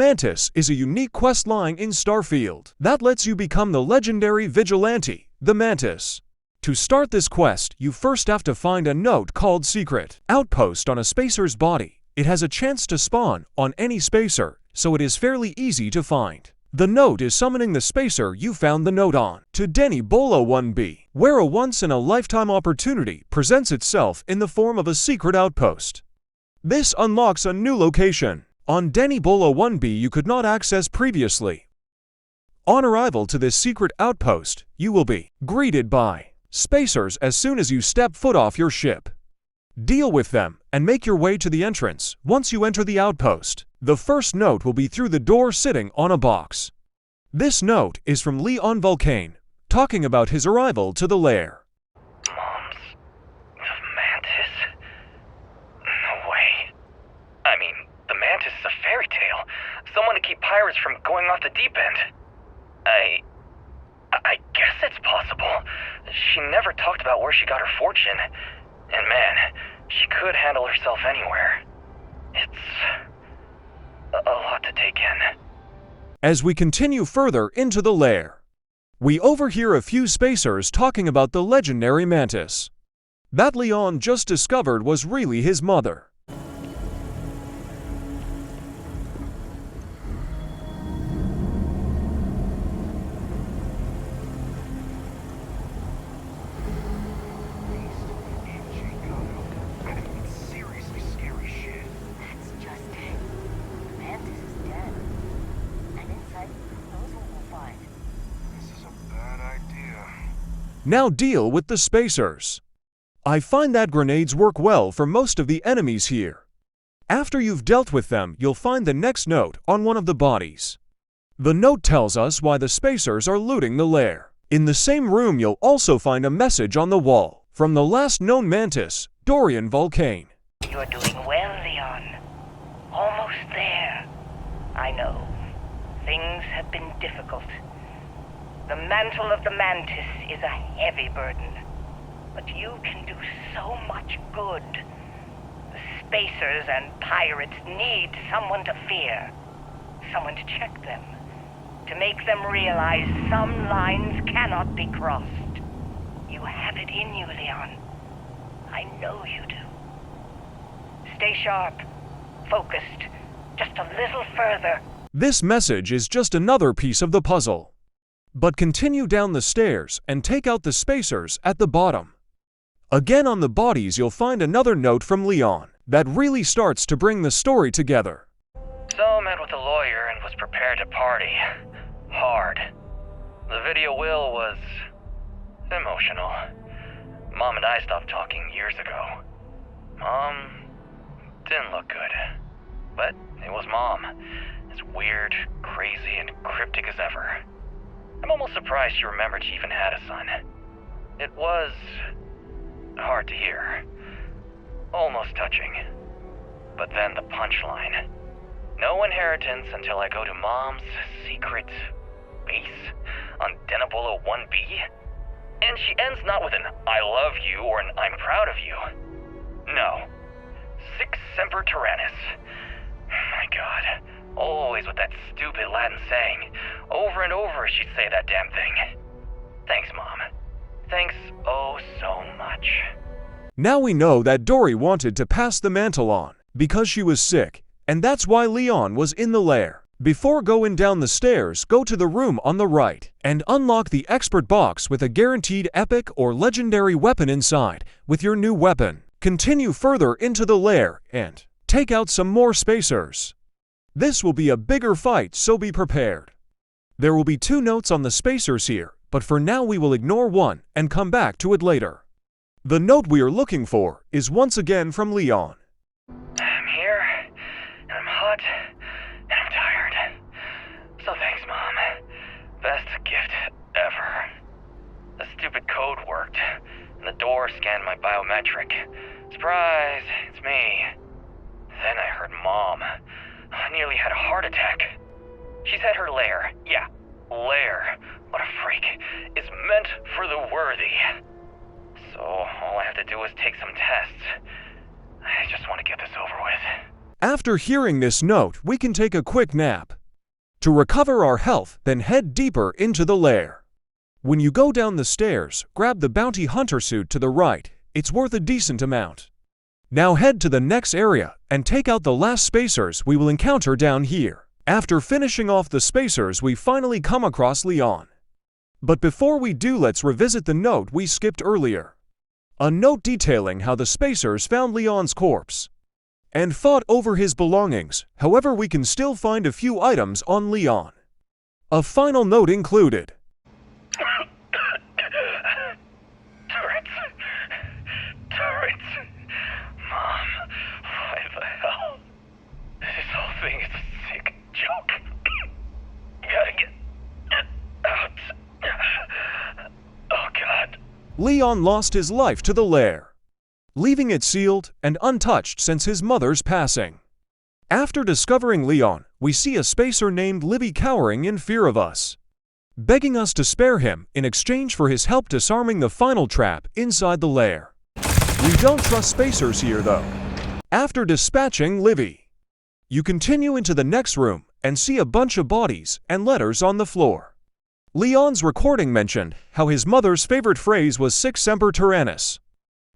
Mantis is a unique quest line in Starfield that lets you become the legendary vigilante, the Mantis. To start this quest, you first have to find a note called Secret Outpost on a spacer's body. It has a chance to spawn on any spacer, so it is fairly easy to find. The note is summoning the spacer you found the note on to Denny Bolo 1B, where a once-in-a-lifetime opportunity presents itself in the form of a secret outpost. This unlocks a new location on Denny Bolo 1B you could not access previously. On arrival to this secret outpost, you will be greeted by spacers as soon as you step foot off your ship. Deal with them and make your way to the entrance once you enter the outpost. The first note will be through the door sitting on a box. This note is from Leon Vulcane, talking about his arrival to the lair. Mom's the Mantis? No way. I mean, the Mantis is a fairy tale. Someone to keep pirates from going off the deep end. I guess it's possible. She never talked about where she got her fortune. And man, she could handle herself anywhere. It's a lot to take in. As we continue further into the lair, we overhear a few spacers talking about the legendary Mantis that Leon just discovered was really his mother. Now deal with the spacers. I find that grenades work well for most of the enemies here. After you've dealt with them, you'll find the next note on one of the bodies. The note tells us why the spacers are looting the lair. In the same room, you'll also find a message on the wall from the last known Mantis, Dorian Vulcane. You're doing well, Leon. Almost there. I know. Things have been difficult. The mantle of the Mantis is a heavy burden, but you can do so much good. The spacers and pirates need someone to fear, someone to check them, to make them realize some lines cannot be crossed. You have it in you, Leon. I know you do. Stay sharp, focused, just a little further. This message is just another piece of the puzzle. But continue down the stairs and take out the spacers at the bottom. Again on the bodies you'll find another note from Leon that really starts to bring the story together. So met with a lawyer and was prepared to party. Hard. The video will was emotional. Mom and I stopped talking years ago. Mom didn't look good. But it was Mom. As weird, crazy, and cryptic as ever. I'm almost surprised she remembered she even had a son. It was hard to hear. Almost touching. But then the punchline. No inheritance until I go to Mom's secret base on Denabolo 1B. And she ends not with an I love you or an I'm proud of you. No. Sic semper tyrannis. My God. Always with that stupid Latin saying. Over and over she'd say that damn thing. Thanks, Mom. Thanks oh so much. Now we know that Dory wanted to pass the mantle on because she was sick, and that's why Leon was in the lair. Before going down the stairs, go to the room on the right and unlock the expert box with a guaranteed epic or legendary weapon inside with your new weapon. Continue further into the lair and take out some more spacers. This will be a bigger fight, so be prepared. There will be 2 notes on the spacers here, but for now we will ignore one and come back to it later. The note we are looking for is once again from Leon. I'm here, and I'm hot, and I'm tired. So thanks, Mom. Best gift ever. The stupid code worked, and the door scanned my biometric. Surprise, it's me. Then I heard Mom. I nearly had a heart attack. She said her lair, yeah, lair, what a freak, is meant for the worthy. So all I have to do is take some tests. I just want to get this over with. After hearing this note, we can take a quick nap. To recover our health, then head deeper into the lair. When you go down the stairs, grab the bounty hunter suit to the right. It's worth a decent amount. Now head to the next area and take out the last spacers we will encounter down here. After finishing off the spacers, we finally come across Leon. But before we do, let's revisit the note we skipped earlier. A note detailing how the spacers found Leon's corpse and fought over his belongings. However, we can still find a few items on Leon. A final note included. Turrets. Mom, why the hell? This whole thing is a sick joke. Gotta get out. Oh, God. Leon lost his life to the lair, leaving it sealed and untouched since his mother's passing. After discovering Leon, we see a spacer named Libby cowering in fear of us, begging us to spare him in exchange for his help disarming the final trap inside the lair. We don't trust spacers here though. After dispatching Libby, you continue into the next room and see a bunch of bodies and letters on the floor. Leon's recording mentioned how his mother's favorite phrase was Sic Semper Tyrannis.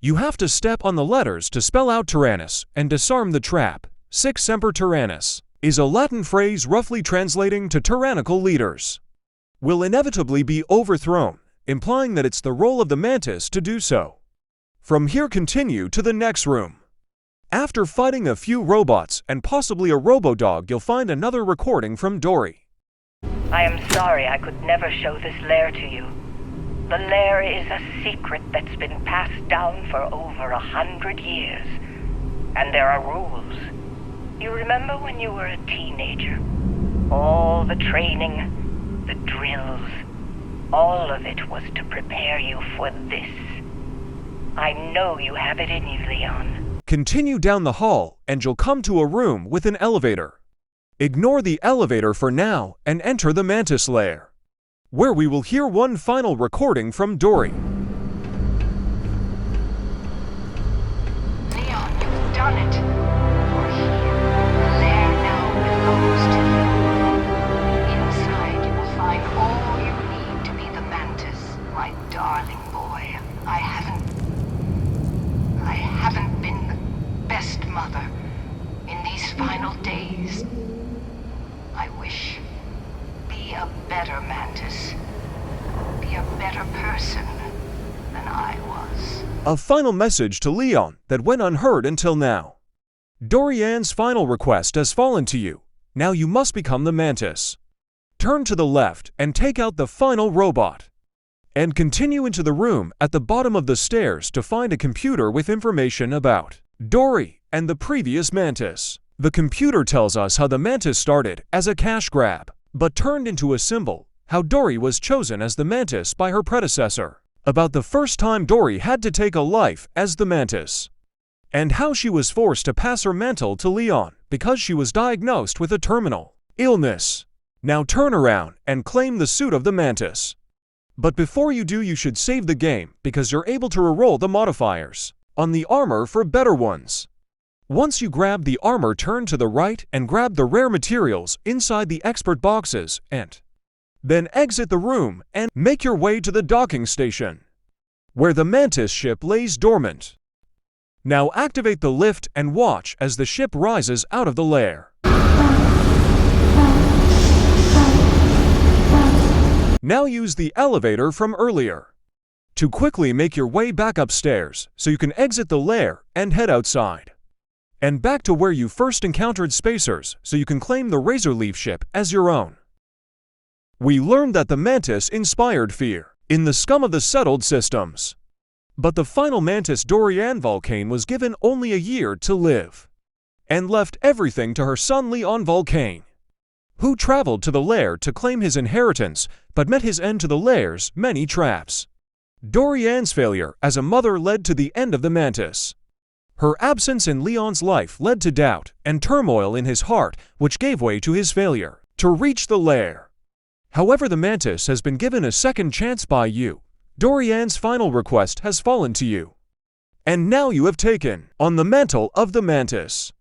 You have to step on the letters to spell out Tyrannus and disarm the trap. Sic Semper Tyrannis is a Latin phrase roughly translating to tyrannical leaders will inevitably be overthrown, implying that it's the role of the Mantis to do so. From here, continue to the next room. After fighting a few robots and possibly a robo-dog, you'll find another recording from Dory. I am sorry I could never show this lair to you. The lair is a secret that's been passed down for over 100 years. And there are rules. You remember when you were a teenager? All the training, the drills, all of it was to prepare you for this. I know you have it in you, Leon. Continue down the hall and you'll come to a room with an elevator. Ignore the elevator for now and enter the Mantis lair, where we will hear one final recording from Dory. Leon, you've done it. You're here. The lair now belongs to you. Inside, you will find all you need to be the Mantis, my darling boy. I haven't been the best mother in these final days. I wish. Be a better Mantis. Be a better person than I was. A final message to Leon that went unheard until now. Dorian's final request has fallen to you. Now you must become the Mantis. Turn to the left and take out the final robot. And continue into the room at the bottom of the stairs to find a computer with information about Dory and the previous Mantis. The computer tells us how the Mantis started as a cash grab, but turned into a symbol, how Dory was chosen as the Mantis by her predecessor, about the first time Dory had to take a life as the Mantis, and how she was forced to pass her mantle to Leon because she was diagnosed with a terminal illness. Now turn around and claim the suit of the Mantis. But before you do, you should save the game because you're able to reroll the modifiers on the armor for better ones. Once you grab the armor, turn to the right and grab the rare materials inside the expert boxes and then exit the room and make your way to the docking station, where the Mantis ship lays dormant. Now activate the lift and watch as the ship rises out of the lair. Now use the elevator from earlier to quickly make your way back upstairs so you can exit the lair and head outside, and back to where you first encountered spacers so you can claim the Razorleaf ship as your own. We learned that the Mantis inspired fear in the scum of the settled systems, but the final Mantis, Dorian Vulcane, was given only a year to live and left everything to her son Leon Vulcane, who traveled to the lair to claim his inheritance but met his end to the lair's many traps. Dorian's failure as a mother led to the end of the Mantis. Her absence in Leon's life led to doubt and turmoil in his heart, which gave way to his failure to reach the lair. However, the Mantis has been given a second chance by you. Dorian's final request has fallen to you, and now you have taken on the mantle of the Mantis.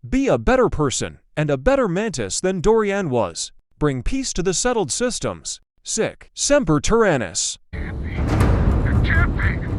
Be a better person and a better Mantis than Dorian was. Bring peace to the settled systems. Sic Semper Tyrannis. It can't be.